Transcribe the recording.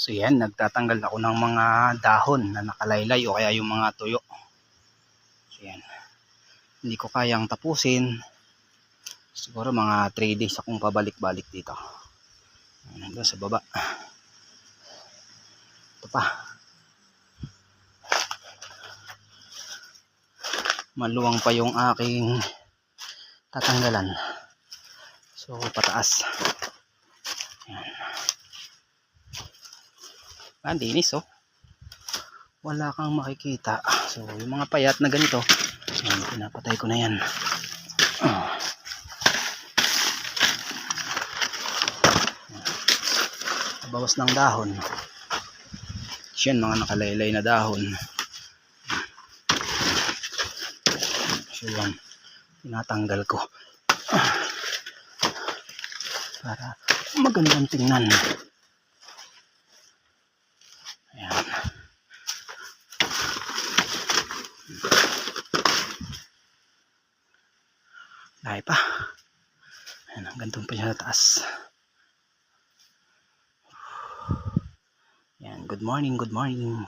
So yan, nagtatanggal ako ng mga dahon na nakalaylay o kaya yung mga tuyo. So yan, hindi ko kayang tapusin. Siguro mga 3 days akong pabalik-balik dito. Nandun sa baba. Ito pa. Maluwang pa yung aking tatanggalan. So pataas. Yan. Linis oh. Wala kang makikita. So yung mga payat na ganito, yan, pinapatay ko na yan. Bawas ng dahon. Yan, mga nakalaylay na dahon. So yan, tinatanggal ko para magandang tingnan. Ayan. Lahi pa. Ayan, hanggang doon pa siya sa taas. Ayan, good morning, good morning.